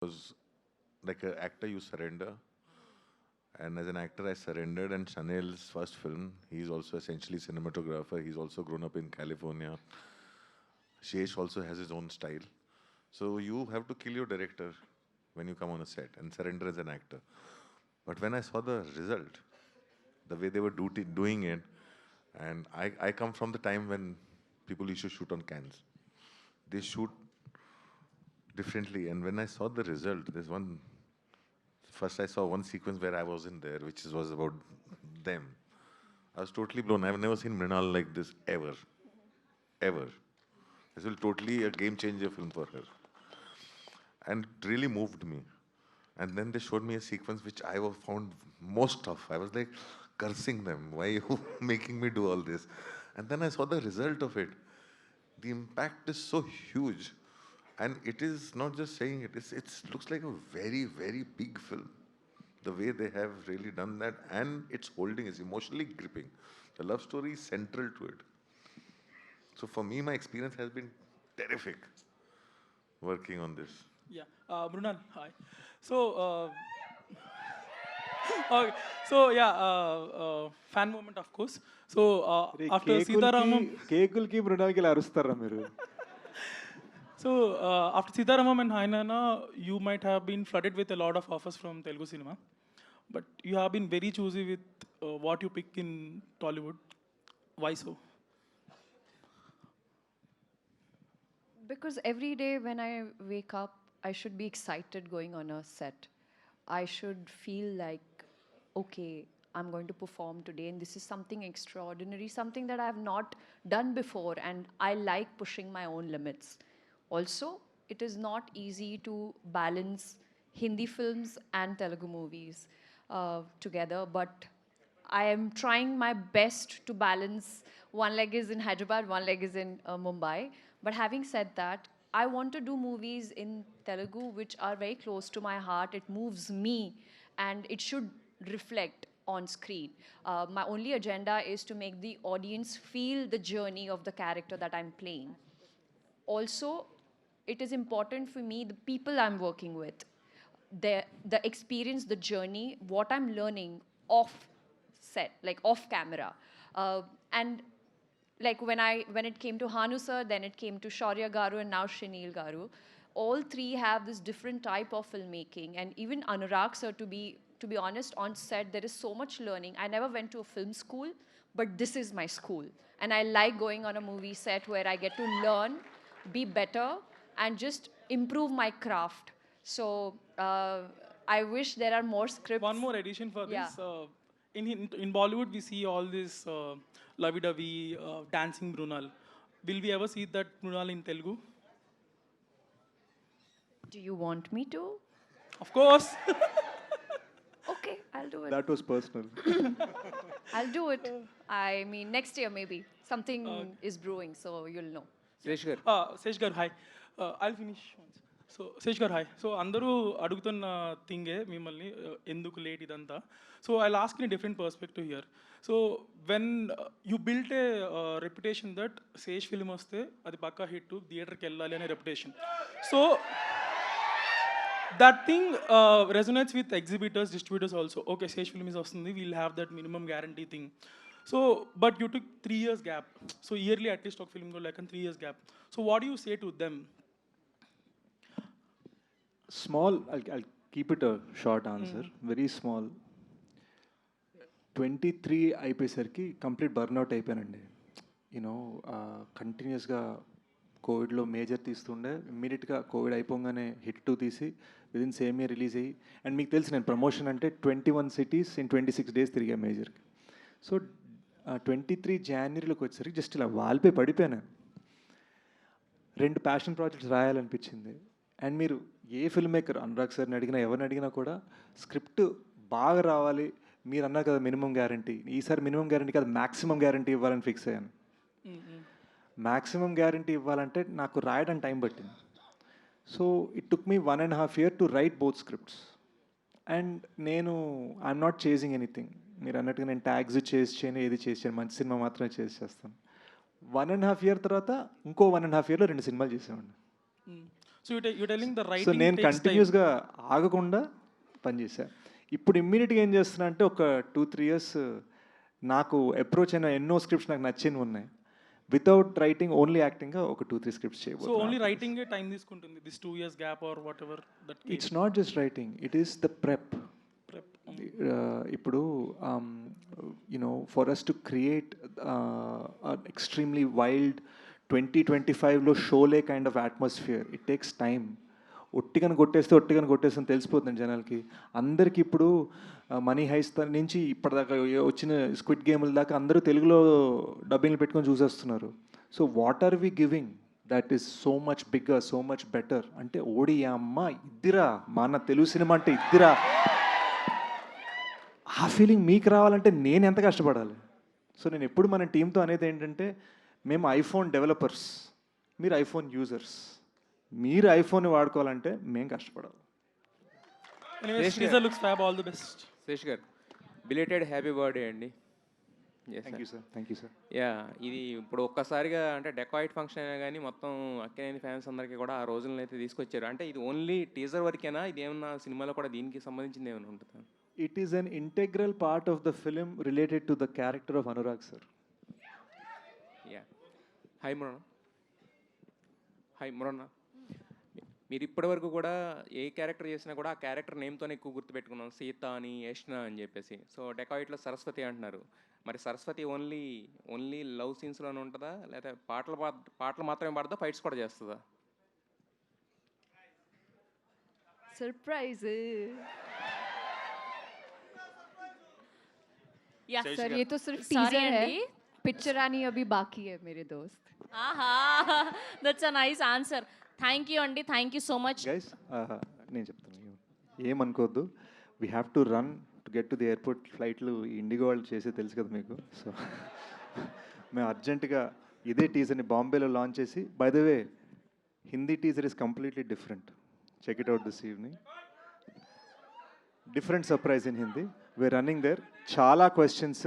was like an actor, you surrender. And as an actor, I surrendered. And Chanel's first film, he's also essentially cinematographer. He's also grown up in California. Shesh also has his own style. So you have to kill your director when you come on a set and surrender as an actor. But when I saw the result, the way they were doing it, and I come from the time when people used to shoot on cans. They shoot differently. And when I saw the result, there's one. First, I saw one sequence where I wasn't there, which was about them. I was totally blown. I've never seen Mrinal like this ever, ever. This will totally a game changer film for her, and it really moved me. And then they showed me a sequence which found most tough. I was like cursing them. Why are you making me do all this? And then I saw the result of it. The impact is so huge. And it is not just saying it, it looks like a very, very big film. The way they have really done that, and its holding is emotionally gripping. The love story is central to it. So for me, my experience has been terrific working on this. Yeah, Mrunal, hi. So, okay, so yeah, fan moment, of course. So, ray after కేకులకి Sitaramam, కేకులకి మృణాలకి ఇలా అరుస్తారా మీరు? so after Sitaramam and Hainana, you might have been flooded with a lot of offers from Telugu cinema, but you have been very choosy with what you pick in Tollywood. Why so? Because every day when I wake up, I should be excited going on a set. I should feel like, okay, I'm going to perform today, and this is something extraordinary, something that I have not done before, and I like pushing my own limits. Also, it is not easy to balance Hindi films and Telugu movies together, but I am trying my best to balance. One leg is in Hyderabad, one leg is in Mumbai. But having said that, I want to do movies in Telugu which are very close to my heart. It moves me and it should reflect on screen. My only agenda is to make the audience feel the journey of the character that I'm playing. Also, it is important for me, the people I'm working with, the experience, the journey, what I'm learning off set, like off camera. And like when it came to Hanu sir, then it came to Shaurya Garu, and now Shinil Garu. All three have this different type of filmmaking, and even Anurag sir, to be honest, on set there is so much learning. I never went to a film school, but this is my school, and I like going on a movie set where I get to learn, be better, and just improve my craft. So I wish there are more scripts. One more addition for Yeah. this. In Bollywood, we see all this lovey-dovey dancing Brunal. Will we ever see that Brunal in Telugu? Do you want me to? Of course. Okay, I'll do it. That was personal. I'll do it. I mean, next year maybe. Something is brewing, so you'll know. Suresh గారు శేష్ గారు hi I'll finish so Sesh గారు hi so అందరూ అడుగుతున్న థింగే మిమ్మల్ని ఎందుకు late ఇదంతా so I ask in different perspective here so when you built a reputation that Sesh film వస్తే అది పక్కా హిట్ థియేటర్కి వెళ్ళాలి అనే reputation so that thing resonates with exhibitors, distributors also. Okay, Sage film is వస్తుంది, we'll have that minimum guarantee thing. So, but you took 3 years gap. So yearly at least ఒక film go like 3 years gap. So what do you say to them? Small I'll keep it a short answer. Very small. 23 అయిపోయేసరికి complete burnout అయిపోయానండి. You know కంటిన్యూస్గా కోవిడ్లో major తీస్తుండే, ఇమ్మీడియట్గా Covid అయిపోగానే hit 2 తీసి within same year release అయ్యి, and మీకు తెలుసు నేను ప్రమోషన్ అంటే 21 cities in 26 days తిరిగా మేజర్కి. సో 23 జనవరిలోకి వచ్చేసరికి జస్ట్ ఇలా వాల్పే పడిపోయాను. 2 ప్యాషన్ ప్రాజెక్ట్స్ రాయాలనిపించింది. అండ్ మీరు ఏ ఫిల్మ్ మేకర్ అనురాగ్ సార్ని అడిగినా ఎవరిని అడిగినా కూడా స్క్రిప్ట్ బాగా రావాలి, మీరు అన్నారు కదా మినిమం గ్యారంటీ, ఈసారి మినిమం గ్యారంటీ కాదు మ్యాక్సిమం గ్యారంటీ ఇవ్వాలని ఫిక్స్ అయ్యాను. మ్యాక్సిమం గ్యారంటీ ఇవ్వాలంటే నాకు రాయడం టైం పట్టింది. So it took me 1.5 years to right both scripts. And నేను ఐఎమ్ నాట్ చేసింగ్ ఎనీథింగ్. మీరు అన్నట్టుగా నేను ట్యాగ్స్ చేసి చేయను, ఏది చేసి చేయను, మంచి సినిమా మాత్రమే చేసి చేస్తాను. 1.5 years తర్వాత ఇంకో 1.5 yearsలో 2 సినిమాలు చేసామండి. So you telling the so writing నేను కంటిన్యూస్గా ఆగకుండా పనిచేశాను. ఇప్పుడు ఇమ్మీడియట్గా ఏం చేస్తున్నా అంటే ఒక 2-3 ఇయర్స్ నాకు అప్రోచ్ అయిన ఎన్నో స్క్రిప్ట్స్ నాకు నచ్చినవి ఉన్నాయి. వితౌట్ రైటింగ్ ఓన్లీ యాక్టింగ్గా ఒక 2-3 స్క్రిప్ట్స్ సో చేయబోతున్నాను. ఓన్లీ రైటింగ్ టైం తీసుకుంటుంది this 2 years gap or whatever that it's not just writing, it is the prep. ఇప్పుడు you know for us to create extremely wild 2025లో Sholay kind of atmosphere, it takes time. ఒట్టిగని కొట్టేస్తే తెలిసిపోతుంది జనాలకి. అందరికీ ఇప్పుడు money heist నుంచి ఇప్పటిదాకా వచ్చిన స్క్విడ్ గేమ్ల దాకా అందరూ తెలుగులో డబ్బింగ్లు పెట్టుకొని చూసేస్తున్నారు. So what are we giving that is so much bigger, so much better అంటే ఓడి అమ్మ ఇద్దిరా, మన తెలుగు సినిమా అంటే ఇద్దిరా, ఆ ఫీలింగ్ మీకు రావాలంటే నేను ఎంత కష్టపడాలి. సో నేను ఎప్పుడు మన టీంతో అనేది ఏంటంటే, మేము ఐఫోన్ డెవలపర్స్, మీరు ఐఫోన్ యూజర్స్. మీరు ఐఫోన్ వాడుకోవాలంటే మేము కష్టపడాలి. Teaser looks fab, all the best. Sesh గారు, బిలేటెడ్ హ్యాపీ బర్త్డే అండి. Thank you sir. యా, ఇది ఇప్పుడు ఒక్కసారిగా అంటే డెకాయిట్ ఫంక్షన్ అయినా కానీ మొత్తం అక్కినేని ఫ్యాన్స్ అందరికీ కూడా ఆ రోజులను అయితే తీసుకొచ్చారు. అంటే ఇది ఓన్లీ టీజర్ వరకేనా, ఇది ఏమన్నా సినిమాలో కూడా దీనికి సంబంధించింది ఏమైనా ఉంటుందా? It is an integral part of the film related to the character of Anurag sir. Yeah. Hi మురన్న, మీరు ఇప్పటివరకు కూడా ఏ క్యారెక్టర్ చేసినా కూడా ఆ క్యారెక్టర్ నేమ్తోనే ఎక్కువ గుర్తుపెట్టుకున్నాం, సీత అని, యష్ణ అని చెప్పేసి. సో డెకాయిట్లో సరస్వతి అంటున్నారు, మరి సరస్వతి ఓన్లీ లవ్ సీన్స్లోనే ఉంటుందా, లేదా పాటలు మాత్రమే పాడదా, ఫైట్స్ కూడా చేస్తుందా? सरप्राइज या सर, ये तो सिर्फ Sorry टीजर है, अंडी. पिक्चर आनी अभी बाकी है मेरे दोस्त. ఆహా, that's a nice answer. Thank you అండి, thank you so much. Guys, నేను చెప్తాను, ఏమనుకోవద్దు. We have to run to get to the airport. ఫ్లైట్లు ఇండిగో వాళ్ళు చేసే తెలుసు కదా మీకు. సో మేము అర్జెంటుగా ఇదే టీజర్ని బాంబేలో లాంచ్ చేసి, by the way Hindi teaser is completely different. Check it out this evening. Different surprise in Hindi. We are running there. చాలా క్వశ్చన్స్